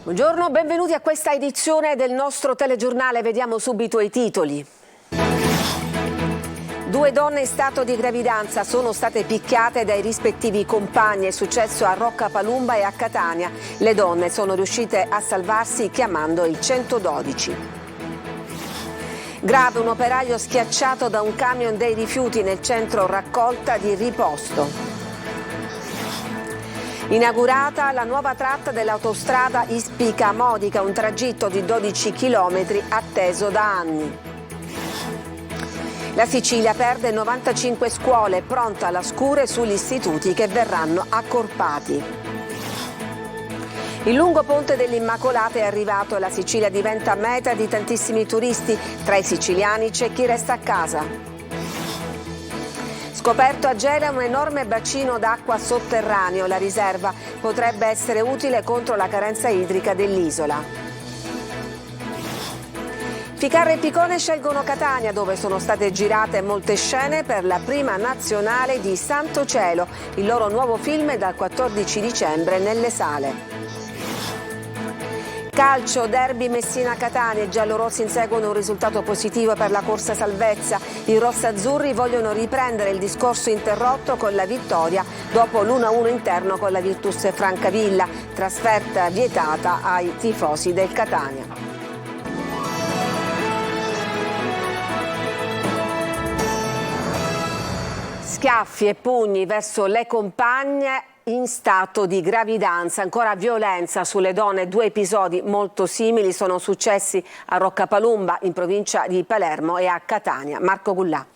Buongiorno, benvenuti a questa edizione del nostro telegiornale. Vediamo subito i titoli. 2 donne in stato di gravidanza sono state picchiate dai rispettivi compagni. È successo a Roccapalumba e a Catania. Le donne sono riuscite a salvarsi chiamando il 112. Grave, un operaio schiacciato da un camion dei rifiuti nel centro raccolta di Riposto. Inaugurata la nuova tratta dell'autostrada Ispica-Modica, un tragitto di 12 km atteso da anni. La Sicilia perde 95 scuole, pronta la scure sugli istituti che verranno accorpati. Il lungo ponte dell'Immacolata è arrivato e la Sicilia diventa meta di tantissimi turisti. Tra i siciliani c'è chi resta a casa. Scoperto a Gela un enorme bacino d'acqua sotterraneo. La riserva potrebbe essere utile contro la carenza idrica dell'isola. Ficarra e Picone scelgono Catania, dove sono state girate molte scene per la prima nazionale di Santo Cielo. Il loro nuovo film è dal 14 dicembre nelle sale. Calcio, derby Messina-Catania, i giallorossi inseguono un risultato positivo per la corsa salvezza. I rossazzurri vogliono riprendere il discorso interrotto con la vittoria dopo l'1-1 interno con la Virtus Francavilla, trasferta vietata ai tifosi del Catania. Schiaffi e pugni verso le compagne in stato di gravidanza, ancora violenza sulle donne. 2 episodi molto simili sono successi a Roccapalumba, in provincia di Palermo, e a Catania. Marco Gullà.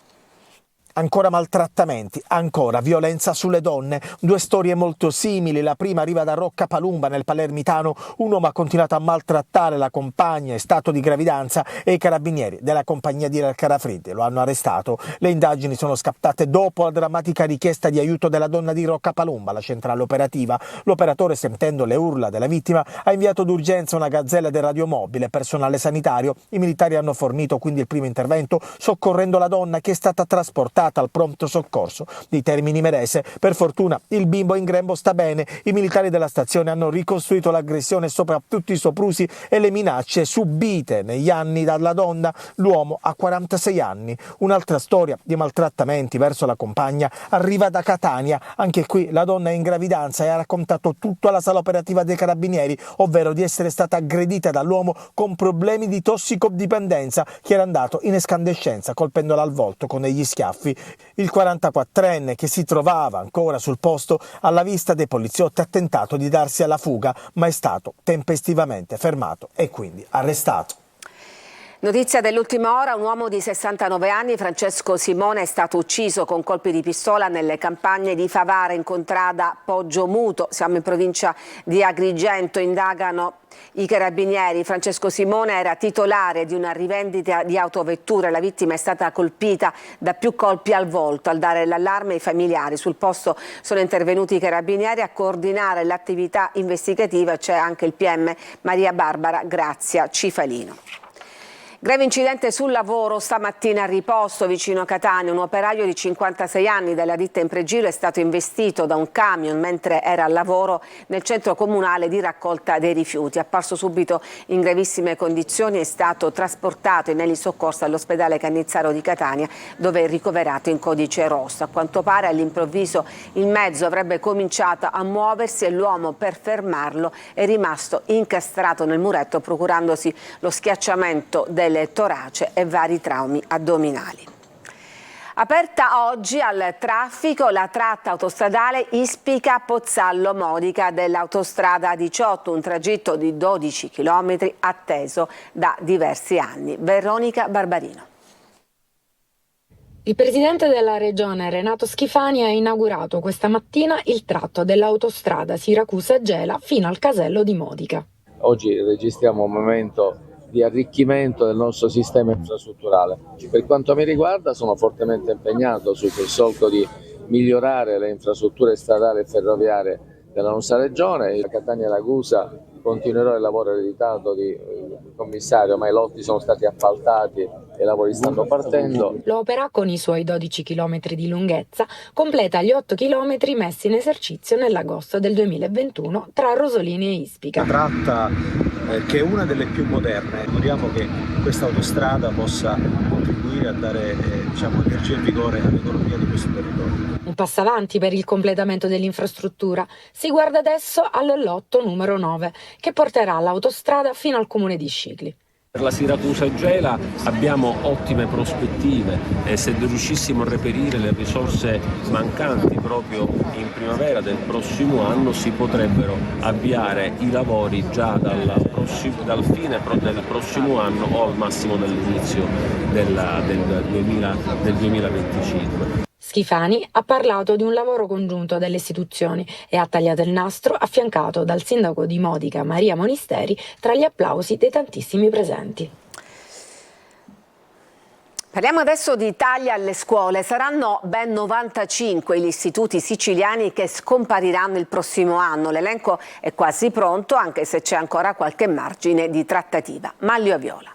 Ancora maltrattamenti, ancora violenza sulle donne. 2 storie molto simili. La prima arriva da Roccapalumba, nel palermitano. Un uomo ha continuato a maltrattare la compagna in stato di gravidanza e i carabinieri della compagnia di Carafreddi lo hanno arrestato. Le indagini sono scattate dopo la drammatica richiesta di aiuto della donna di Roccapalumba, la centrale operativa. L'operatore, sentendo le urla della vittima, ha inviato d'urgenza una gazzella del radiomobile, personale sanitario. I militari hanno fornito quindi il primo intervento, soccorrendo la donna, che è stata trasportata al pronto soccorso di Termini Imerese. Per fortuna il bimbo in grembo sta bene. I militari della stazione hanno ricostruito l'aggressione e soprattutto i soprusi e le minacce subite negli anni dalla donna. L'uomo ha 46 anni. Un'altra storia di maltrattamenti verso la compagna arriva da Catania. Anche qui la donna è in gravidanza e ha raccontato tutto alla sala operativa dei carabinieri, ovvero di essere stata aggredita dall'uomo con problemi di tossicodipendenza, che era andato in escandescenza colpendola al volto con degli schiaffi. Il 44enne, che si trovava ancora sul posto alla vista dei poliziotti, ha tentato di darsi alla fuga, ma è stato tempestivamente fermato e quindi arrestato. Notizia dell'ultima ora: un uomo di 69 anni, Francesco Simone, è stato ucciso con colpi di pistola nelle campagne di Favara, in contrada Poggio Muto. Siamo in provincia di Agrigento, indagano i carabinieri. Francesco Simone era titolare di una rivendita di autovetture. La vittima è stata colpita da più colpi al volto. Al dare l'allarme, i familiari sul posto sono intervenuti i carabinieri a coordinare l'attività investigativa. C'è anche il PM Maria Barbara Grazia Cifalino. Grave incidente sul lavoro stamattina a Riposto, vicino a Catania. Un operaio di 56 anni della ditta Impregilo è stato investito da un camion mentre era al lavoro nel centro comunale di raccolta dei rifiuti. Apparso subito in gravissime condizioni, è stato trasportato in elisoccorso all'ospedale Cannizzaro di Catania, dove è ricoverato in codice rosso. A quanto pare all'improvviso il mezzo avrebbe cominciato a muoversi e l'uomo, per fermarlo, è rimasto incastrato nel muretto, procurandosi lo schiacciamento del torace e vari traumi addominali. Aperta oggi al traffico la tratta autostradale Ispica-Pozzallo-Modica dell'autostrada 18, un tragitto di 12 km atteso da diversi anni. Veronica Barbarino. Il presidente della regione Renato Schifani ha inaugurato questa mattina il tratto dell'autostrada Siracusa-Gela fino al casello di Modica. Oggi registriamo un momento di arricchimento del nostro sistema infrastrutturale. Per quanto mi riguarda, sono fortemente impegnato sul solco di migliorare le infrastrutture stradali e ferroviarie della nostra regione. A Catania e Ragusa continuerò il lavoro ereditato di commissario, ma i lotti sono stati appaltati i lavori stanno partendo. L'opera, con i suoi 12 km di lunghezza, completa gli 8 km messi in esercizio nell'agosto del 2021 tra Rosolini e Ispica. La tratta che è una delle più moderne, speriamo che questa autostrada possa contribuire a dare energia e vigore all'economia di questo territorio. Un passo avanti per il completamento dell'infrastruttura. Si guarda adesso al lotto numero 9, che porterà l'autostrada fino al comune di Scicli. Per la Siracusa-Gela abbiamo ottime prospettive e se riuscissimo a reperire le risorse mancanti proprio in primavera del prossimo anno si potrebbero avviare i lavori già dal fine del prossimo anno o al massimo dall'inizio del 2025. Schifani ha parlato di un lavoro congiunto delle istituzioni e ha tagliato il nastro affiancato dal sindaco di Modica Maria Monisteri tra gli applausi dei tantissimi presenti. Parliamo adesso di tagli alle scuole. Saranno ben 95 gli istituti siciliani che scompariranno il prossimo anno. L'elenco è quasi pronto, anche se c'è ancora qualche margine di trattativa. Manlio Viola.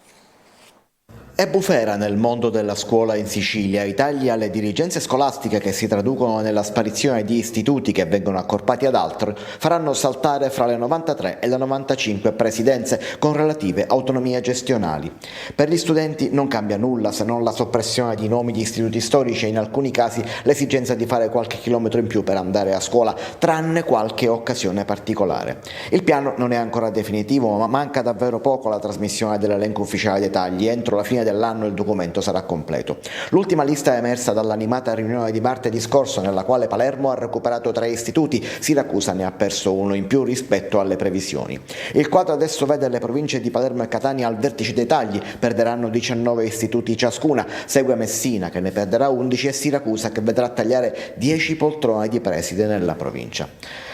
È bufera nel mondo della scuola in Sicilia. I tagli alle dirigenze scolastiche, che si traducono nella sparizione di istituti che vengono accorpati ad altri, faranno saltare fra le 93 e le 95 presidenze con relative autonomie gestionali. Per gli studenti non cambia nulla se non la soppressione di nomi di istituti storici e in alcuni casi l'esigenza di fare qualche chilometro in più per andare a scuola, tranne qualche occasione particolare. Il piano non è ancora definitivo, ma manca davvero poco alla trasmissione dell'elenco ufficiale dei tagli. Entro la fine dell'anno il documento sarà completo. L'ultima lista è emersa dall'animata riunione di martedì scorso, nella quale Palermo ha recuperato 3 istituti, Siracusa ne ha perso uno in più rispetto alle previsioni. Il quadro adesso vede le province di Palermo e Catania al vertice dei tagli, perderanno 19 istituti ciascuna, segue Messina che ne perderà 11 e Siracusa che vedrà tagliare 10 poltrone di preside nella provincia.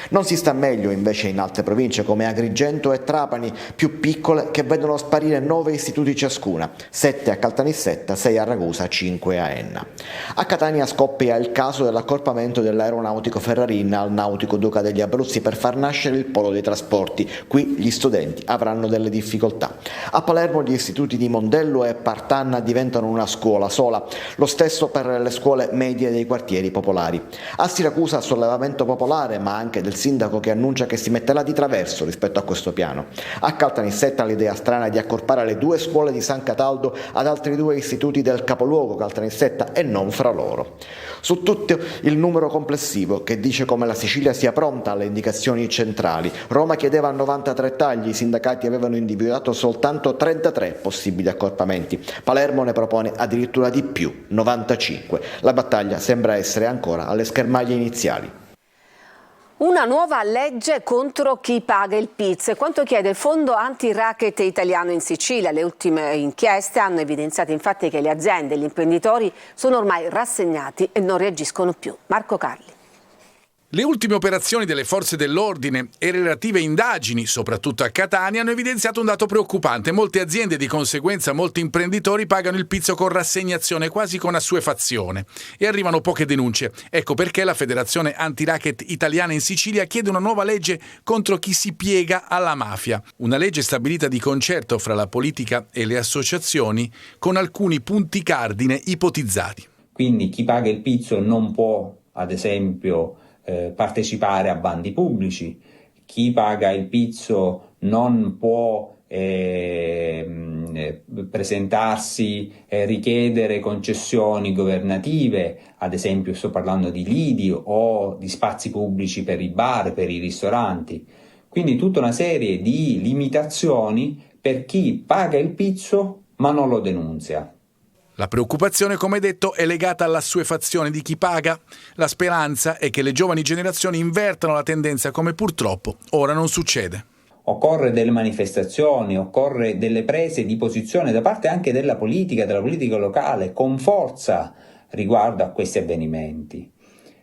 Non si sta meglio invece in altre province come Agrigento e Trapani, più piccole, che vedono sparire 9 istituti ciascuna, 7 a Caltanissetta, 6 a Ragusa, 5 a Enna. A Catania scoppia il caso dell'accorpamento dell'aeronautico Ferrarin al Nautico Duca degli Abruzzi per far nascere il polo dei trasporti. Qui gli studenti avranno delle difficoltà. A Palermo gli istituti di Mondello e Partanna diventano una scuola sola, lo stesso per le scuole medie dei quartieri popolari. A Siracusa sollevamento popolare, ma anche del sindaco che annuncia che si metterà di traverso rispetto a questo piano. A Caltanissetta l'idea strana di accorpare le 2 scuole di San Cataldo ad altri 2 istituti del capoluogo Caltanissetta e non fra loro. Su tutto il numero complessivo che dice come la Sicilia sia pronta alle indicazioni centrali. Roma chiedeva 93 tagli, i sindacati avevano individuato soltanto 33 possibili accorpamenti. Palermo ne propone addirittura di più, 95. La battaglia sembra essere ancora alle schermaglie iniziali. Una nuova legge contro chi paga il pizzo, quanto chiede il Fondo Anti-Racket Italiano in Sicilia. Le ultime inchieste hanno evidenziato infatti che le aziende e gli imprenditori sono ormai rassegnati e non reagiscono più. Marco Carli. Le ultime operazioni delle forze dell'ordine e relative indagini, soprattutto a Catania, hanno evidenziato un dato preoccupante. Molte aziende e di conseguenza molti imprenditori pagano il pizzo con rassegnazione, quasi con assuefazione. E arrivano poche denunce. Ecco perché la Federazione Anti-Racket Italiana in Sicilia chiede una nuova legge contro chi si piega alla mafia. Una legge stabilita di concerto fra la politica e le associazioni con alcuni punti cardine ipotizzati. Quindi chi paga il pizzo non può, ad esempio, partecipare a bandi pubblici, chi paga il pizzo non può presentarsi e richiedere concessioni governative, ad esempio sto parlando di lidi o di spazi pubblici per i bar, per i ristoranti. Quindi tutta una serie di limitazioni per chi paga il pizzo ma non lo denunzia. La preoccupazione, come detto, è legata all'assuefazione di chi paga. La speranza è che le giovani generazioni invertano la tendenza, come purtroppo ora non succede. Occorre delle manifestazioni, occorre delle prese di posizione da parte anche della politica locale, con forza riguardo a questi avvenimenti.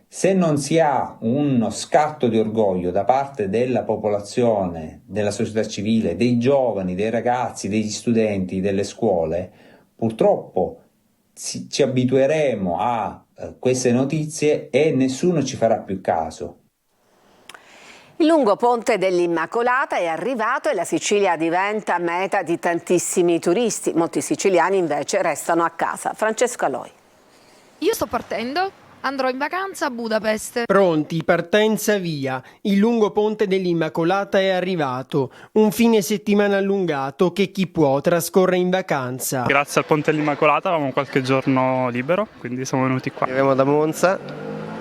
Se non si ha uno scatto di orgoglio da parte della popolazione, della società civile, dei giovani, dei ragazzi, degli studenti, delle scuole, purtroppo ci abitueremo a queste notizie e nessuno ci farà più caso. Il lungo ponte dell'Immacolata è arrivato e la Sicilia diventa meta di tantissimi turisti. Molti siciliani invece restano a casa. Francesco Aloi. Io sto partendo. Andrò in vacanza a Budapest. Pronti, partenza via. Il lungo ponte dell'Immacolata è arrivato. Un fine settimana allungato che chi può trascorre in vacanza. Grazie al ponte dell'Immacolata avevamo qualche giorno libero, quindi siamo venuti qua. Arriviamo da Monza,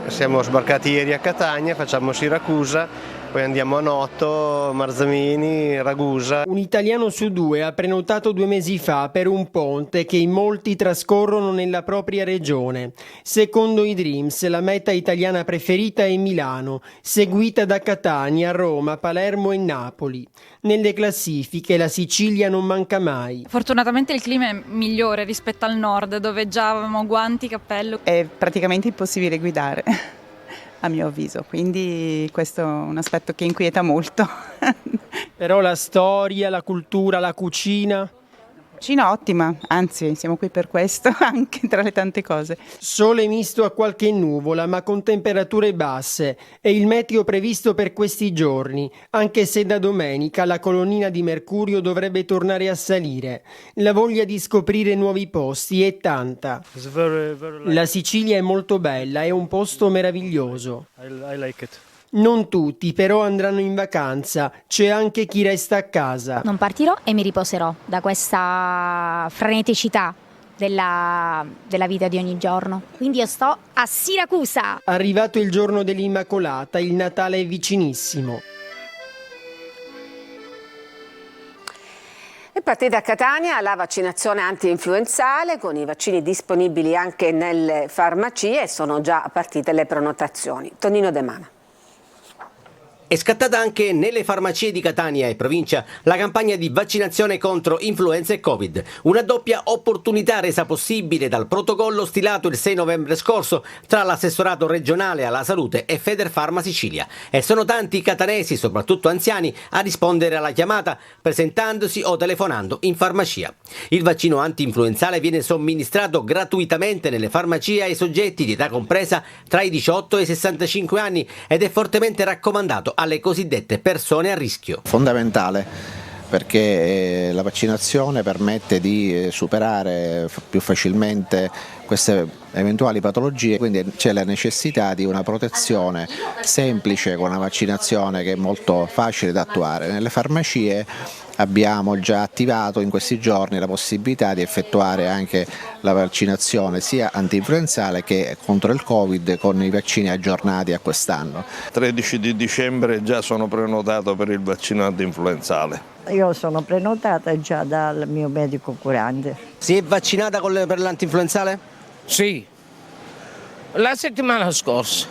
siamo sbarcati ieri a Catania, facciamo Siracusa, poi andiamo a Noto, Marzamini, Ragusa. Un italiano su 2 ha prenotato 2 mesi fa per un ponte che in molti trascorrono nella propria regione. Secondo i Dreams, la meta italiana preferita è Milano, seguita da Catania, Roma, Palermo e Napoli. Nelle classifiche la Sicilia non manca mai. Fortunatamente il clima è migliore rispetto al nord, dove già avevamo guanti, cappello. È praticamente impossibile guidare, a mio avviso, quindi questo è un aspetto che inquieta molto. Però la storia, la cultura, la cucina... Cucina ottima, anzi siamo qui per questo, anche tra le tante cose. Sole misto a qualche nuvola, ma con temperature basse. È il meteo previsto per questi giorni, anche se da domenica la colonnina di mercurio dovrebbe tornare a salire. La voglia di scoprire nuovi posti è tanta. La Sicilia è molto bella, è un posto meraviglioso. I like it. Non tutti però andranno in vacanza, c'è anche chi resta a casa. Non partirò e mi riposerò da questa freneticità della vita di ogni giorno. Quindi io sto a Siracusa. Arrivato il giorno dell'Immacolata, il Natale è vicinissimo. È partita a Catania la vaccinazione anti-influenzale con i vaccini disponibili anche nelle farmacie e sono già partite le prenotazioni. Tonino De Mana. È scattata anche nelle farmacie di Catania e provincia la campagna di vaccinazione contro influenza e Covid, una doppia opportunità resa possibile dal protocollo stilato il 6 novembre scorso tra l'assessorato regionale alla salute e Federfarma Sicilia. E sono tanti i catanesi, soprattutto anziani, a rispondere alla chiamata presentandosi o telefonando in farmacia. Il vaccino anti-influenzale viene somministrato gratuitamente nelle farmacie ai soggetti di età compresa tra i 18 e i 65 anni ed è fortemente raccomandato alle cosiddette persone a rischio. Fondamentale perché la vaccinazione permette di superare più facilmente queste eventuali patologie, quindi c'è la necessità di una protezione semplice con una vaccinazione che è molto facile da attuare. Nelle farmacie abbiamo già attivato in questi giorni la possibilità di effettuare anche la vaccinazione sia antinfluenzale che contro il Covid con i vaccini aggiornati a quest'anno. 13 di dicembre già sono prenotato per il vaccino antinfluenzale. Io sono prenotata già dal mio medico curante. Si è vaccinata per l'antinfluenzale? Sì, la settimana scorsa.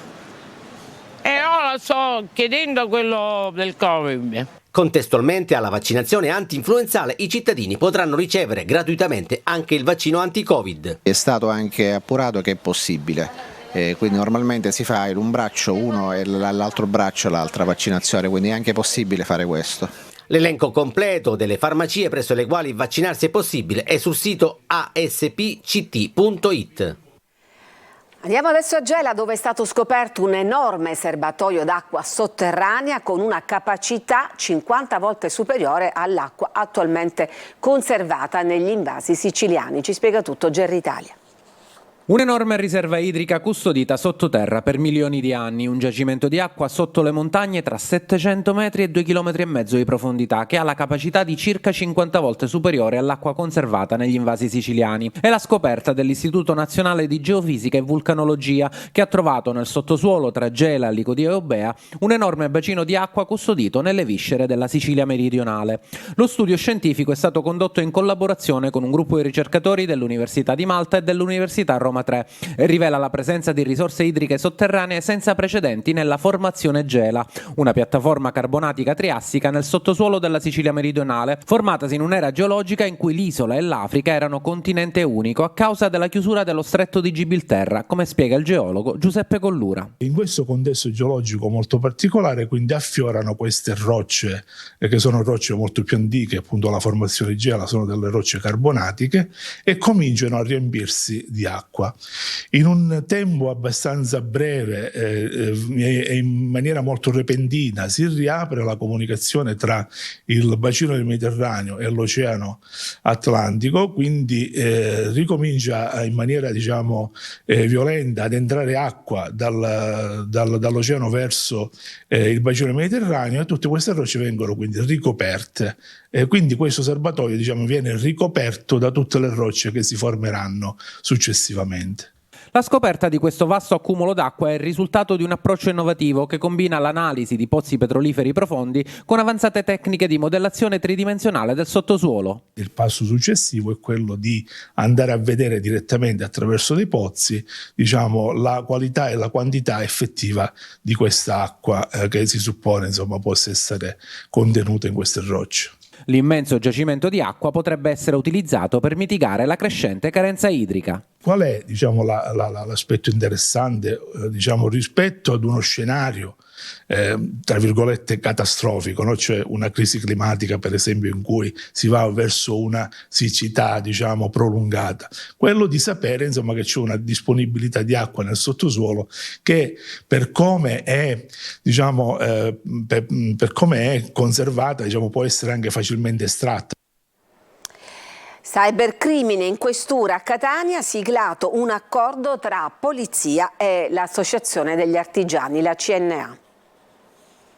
E ora sto chiedendo quello del Covid. Contestualmente alla vaccinazione anti-influenzale i cittadini potranno ricevere gratuitamente anche il vaccino anti-Covid. È stato anche appurato che è possibile, quindi normalmente si fa in un braccio uno e l'altro braccio l'altra vaccinazione, quindi è anche possibile fare questo. L'elenco completo delle farmacie presso le quali vaccinarsi è possibile è sul sito aspct.it. Andiamo adesso a Gela, dove è stato scoperto un enorme serbatoio d'acqua sotterranea con una capacità 50 volte superiore all'acqua attualmente conservata negli invasi siciliani. Ci spiega tutto Gerry Italia. Un'enorme riserva idrica custodita sottoterra per milioni di anni, un giacimento di acqua sotto le montagne tra 700 metri e 2,5 km di profondità che ha la capacità di circa 50 volte superiore all'acqua conservata negli invasi siciliani. È la scoperta dell'Istituto Nazionale di Geofisica e Vulcanologia che ha trovato nel sottosuolo tra Gela, Licodia e Eubea un enorme bacino di acqua custodito nelle viscere della Sicilia meridionale. Lo studio scientifico è stato condotto in collaborazione con un gruppo di ricercatori dell'Università di Malta e dell'Università Roma 3 e rivela la presenza di risorse idriche sotterranee senza precedenti nella formazione Gela, una piattaforma carbonatica triassica nel sottosuolo della Sicilia meridionale, formatasi in un'era geologica in cui l'isola e l'Africa erano continente unico a causa della chiusura dello stretto di Gibilterra, come spiega il geologo Giuseppe Collura. In questo contesto geologico molto particolare, quindi affiorano queste rocce, che sono rocce molto più antiche, appunto la formazione Gela sono delle rocce carbonatiche, e cominciano a riempirsi di acqua. acqua. In un tempo abbastanza breve e in maniera molto repentina si riapre la comunicazione tra il bacino del Mediterraneo e l'Oceano Atlantico, quindi ricomincia in maniera violenta ad entrare acqua dall'oceano verso il bacino del Mediterraneo, e tutte queste rocce vengono quindi ricoperte. Quindi questo serbatoio viene ricoperto da tutte le rocce che si formeranno successivamente. La scoperta di questo vasto accumulo d'acqua è il risultato di un approccio innovativo che combina l'analisi di pozzi petroliferi profondi con avanzate tecniche di modellazione tridimensionale del sottosuolo. Il passo successivo è quello di andare a vedere direttamente attraverso dei pozzi, la qualità e la quantità effettiva di questa acqua che si suppone possa essere contenuta in queste rocce. L'immenso giacimento di acqua potrebbe essere utilizzato per mitigare la crescente carenza idrica. Qual è l'aspetto interessante rispetto ad uno scenario tra virgolette catastrofico, no? Cioè una crisi climatica per esempio in cui si va verso una siccità prolungata, quello di sapere che c'è una disponibilità di acqua nel sottosuolo che per come è per come è conservata può essere anche facilmente estratta. Cybercrimine in questura a Catania, siglato un accordo tra polizia e l'Associazione degli Artigiani, la CNA.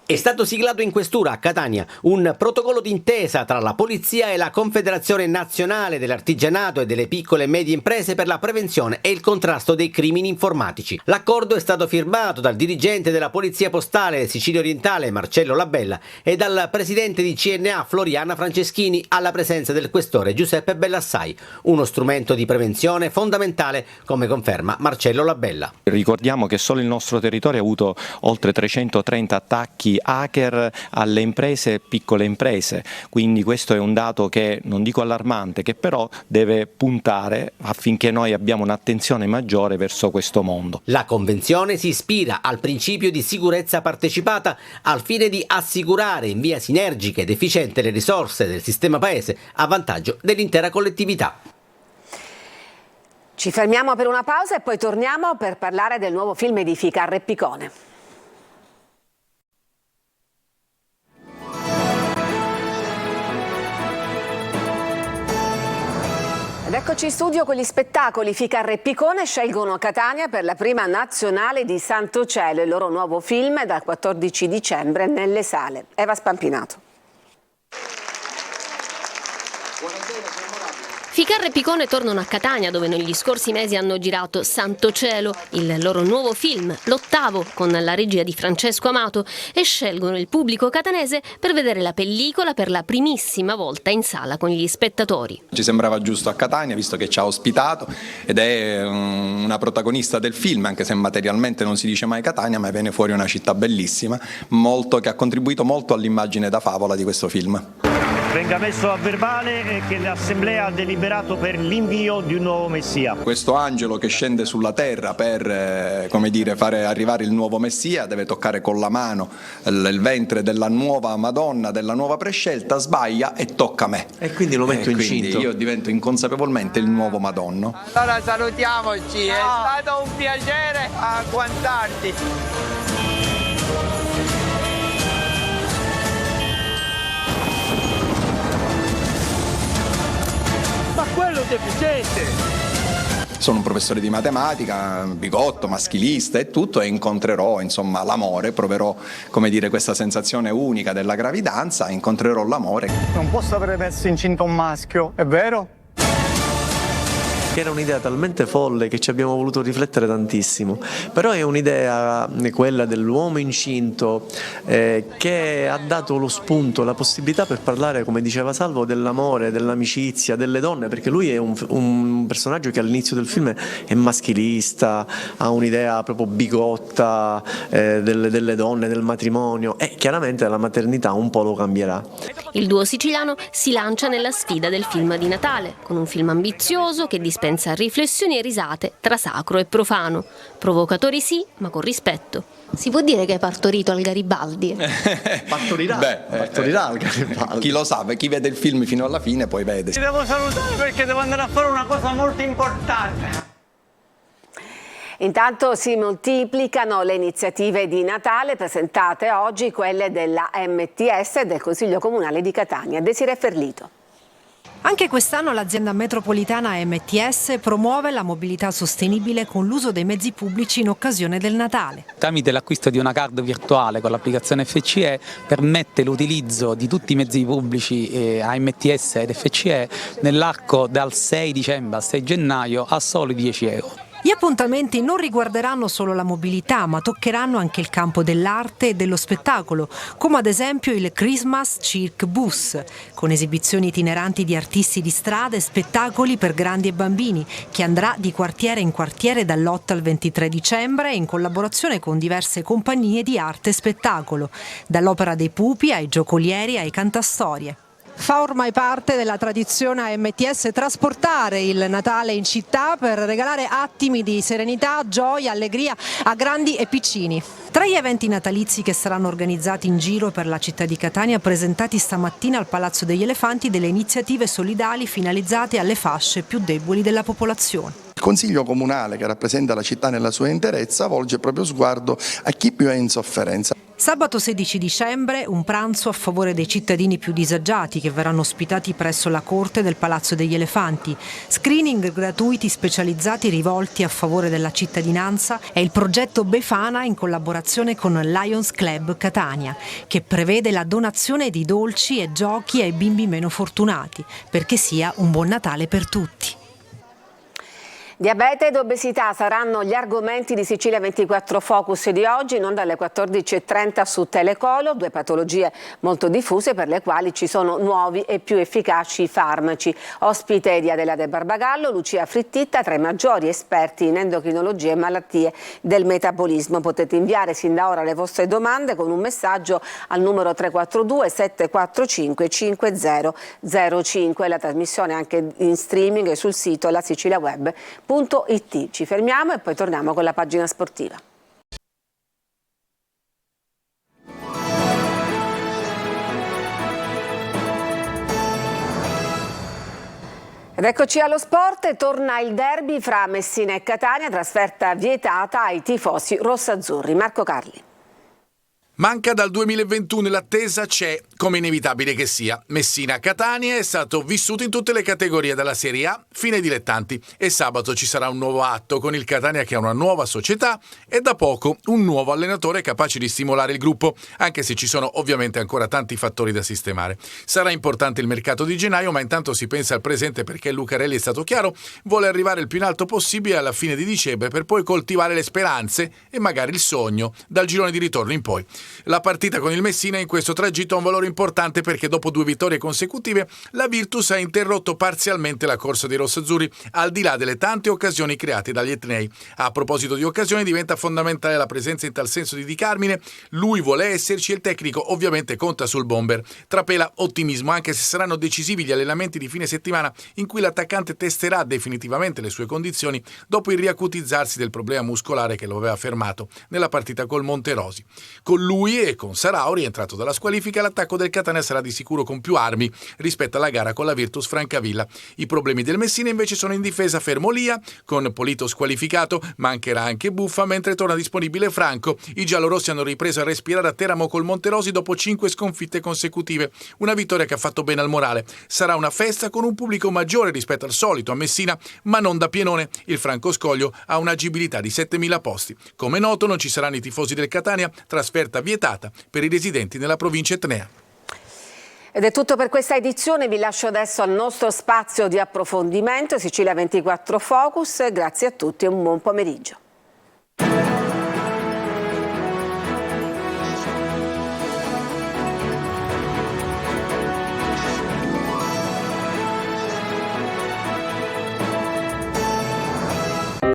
È stato siglato in questura a Catania un protocollo d'intesa tra la Polizia e la Confederazione Nazionale dell'Artigianato e delle Piccole e Medie Imprese per la prevenzione e il contrasto dei crimini informatici. L'accordo è stato firmato dal dirigente della Polizia Postale Sicilia Orientale Marcello Labella e dal presidente di CNA Floriana Franceschini, alla presenza del questore Giuseppe Bellassai. Uno strumento di prevenzione fondamentale, come conferma Marcello Labella. Ricordiamo che solo il nostro territorio ha avuto oltre 330 attacchi hacker alle imprese e piccole imprese, quindi questo è un dato che non dico allarmante, che però deve puntare affinché noi abbiamo un'attenzione maggiore verso questo mondo. La convenzione si ispira al principio di sicurezza partecipata al fine di assicurare in via sinergica ed efficiente le risorse del sistema paese a vantaggio dell'intera collettività. Ci fermiamo per una pausa e poi torniamo per parlare del nuovo film di Ficarra e Picone. Ed eccoci in studio con gli spettacoli. Ficarra e Picone scelgono Catania per la prima nazionale di Santo Cielo. Il loro nuovo film è dal 14 dicembre nelle sale. Eva Spampinato. Ficarra e Picone tornano a Catania, dove negli scorsi mesi hanno girato Santo Cielo, il loro nuovo film, l'8º, con la regia di Francesco Amato, e scelgono il pubblico catanese per vedere la pellicola per la primissima volta in sala con gli spettatori. Ci sembrava giusto a Catania, visto che ci ha ospitato ed è una protagonista del film, anche se materialmente non si dice mai Catania, ma viene fuori una città bellissima, che ha contribuito molto all'immagine da favola di questo film. Venga messo a verbale che l'Assemblea ha deliberato per l'invio di un nuovo Messia. Questo angelo che scende sulla terra per fare arrivare il nuovo Messia deve toccare con la mano il ventre della nuova Madonna, della nuova prescelta, sbaglia e tocca me. E quindi lo metto incinto. Io divento inconsapevolmente il nuovo Madonno. Allora salutiamoci, è stato un piacere agguantarti. Ma quello è deficiente! Sono un professore di matematica, bigotto, maschilista e tutto, e incontrerò l'amore, proverò questa sensazione unica della gravidanza, incontrerò l'amore. Non posso aver messo incinta un maschio, è vero? Era un'idea talmente folle che ci abbiamo voluto riflettere tantissimo, però è un'idea, quella dell'uomo incinto, che ha dato lo spunto, la possibilità per parlare, come diceva Salvo, dell'amore, dell'amicizia, delle donne, perché lui è un personaggio che all'inizio del film è maschilista, ha un'idea proprio bigotta delle donne, del matrimonio, e chiaramente la maternità un po' lo cambierà. Il duo siciliano si lancia nella sfida del film di Natale, con un film ambizioso che dispensa riflessioni e risate tra sacro e profano. Provocatori sì, ma con rispetto. Si può dire che hai partorito al Garibaldi? Partorirà al Garibaldi. Chi lo sa, chi vede il film fino alla fine poi vede. Ti devo salutare perché devo andare a fare una cosa molto importante. Intanto si moltiplicano le iniziative di Natale presentate oggi, quelle della MTS e del Consiglio Comunale di Catania. Desiree Ferlito. Anche quest'anno l'azienda metropolitana MTS promuove la mobilità sostenibile con l'uso dei mezzi pubblici in occasione del Natale. Tramite l'acquisto di una card virtuale con l'applicazione FCE permette l'utilizzo di tutti i mezzi pubblici AMTS ed FCE nell'arco dal 6 dicembre al 6 gennaio a soli 10 euro. Gli appuntamenti non riguarderanno solo la mobilità, ma toccheranno anche il campo dell'arte e dello spettacolo, come ad esempio il Christmas Cirque Bus, con esibizioni itineranti di artisti di strada e spettacoli per grandi e bambini, che andrà di quartiere in quartiere dall'8 al 23 dicembre in collaborazione con diverse compagnie di arte e spettacolo, dall'Opera dei Pupi ai giocolieri ai cantastorie. Fa ormai parte della tradizione AMTS trasportare il Natale in città per regalare attimi di serenità, gioia, allegria a grandi e piccini. Tra gli eventi natalizi che saranno organizzati in giro per la città di Catania, presentati stamattina al Palazzo degli Elefanti delle iniziative solidali finalizzate alle fasce più deboli della popolazione. Il Consiglio Comunale, che rappresenta la città nella sua interezza, volge il proprio sguardo a chi più è in sofferenza. Sabato 16 dicembre un pranzo a favore dei cittadini più disagiati che verranno ospitati presso la corte del Palazzo degli Elefanti. Screening gratuiti specializzati rivolti a favore della cittadinanza è il progetto Befana in collaborazione con Lions Club Catania, che prevede la donazione di dolci e giochi ai bimbi meno fortunati, perché sia un buon Natale per tutti. Diabete ed obesità saranno gli argomenti di Sicilia 24 Focus di oggi, non dalle 14.30 su Telecolo, due patologie molto diffuse per le quali ci sono nuovi e più efficaci farmaci. Ospite di Adela De Barbagallo, Lucia Frittitta, tra i maggiori esperti in endocrinologia e malattie del metabolismo. Potete inviare sin da ora le vostre domande con un messaggio al numero 342 745 5005. La trasmissione anche in streaming sul sito lasiciliaweb.it. Ci fermiamo e poi torniamo con la pagina sportiva. Ed eccoci allo sport, torna il derby fra Messina e Catania, trasferta vietata ai tifosi rossazzurri. Marco Carli. Manca dal 2021 e l'attesa c'è, come inevitabile che sia. Messina-Catania è stato vissuto in tutte le categorie, dalla Serie A fino ai dilettanti, e sabato ci sarà un nuovo atto con il Catania che ha una nuova società e da poco un nuovo allenatore capace di stimolare il gruppo, anche se ci sono ovviamente ancora tanti fattori da sistemare. Sarà importante il mercato di gennaio, ma intanto si pensa al presente perché Lucarelli è stato chiaro, vuole arrivare il più in alto possibile alla fine di dicembre per poi coltivare le speranze e magari il sogno dal girone di ritorno in poi. La partita con il Messina in questo tragitto ha un valore importante perché dopo 2 vittorie consecutive la Virtus ha interrotto parzialmente la corsa dei rossazzurri, al di là delle tante occasioni create dagli etnei. A proposito di occasioni, diventa fondamentale la presenza in tal senso di Di Carmine. Lui vuole esserci e il tecnico ovviamente conta sul bomber. Trapela ottimismo, anche se saranno decisivi gli allenamenti di fine settimana in cui l'attaccante testerà definitivamente le sue condizioni dopo il riacutizzarsi del problema muscolare che lo aveva fermato nella partita col Monterosi. Con lui e con Sarao, rientrato dalla squalifica, l'attacco del Catania sarà di sicuro con più armi rispetto alla gara con la Virtus Francavilla. I problemi del Messina invece sono in difesa fermo Lia, con Polito squalificato, mancherà anche Buffa mentre torna disponibile Franco. I giallorossi hanno ripreso a respirare a Teramo col Monterosi dopo 5 sconfitte consecutive, una vittoria che ha fatto bene al morale. Sarà una festa con un pubblico maggiore rispetto al solito a Messina, ma non da pienone. Il Franco Scoglio ha un'agibilità di 7.000 posti. Come noto non ci saranno i tifosi del Catania, trasferta vietata per i residenti nella provincia etnea. Ed è tutto per questa edizione, vi lascio adesso al nostro spazio di approfondimento Sicilia 24 Focus, grazie a tutti e un buon pomeriggio.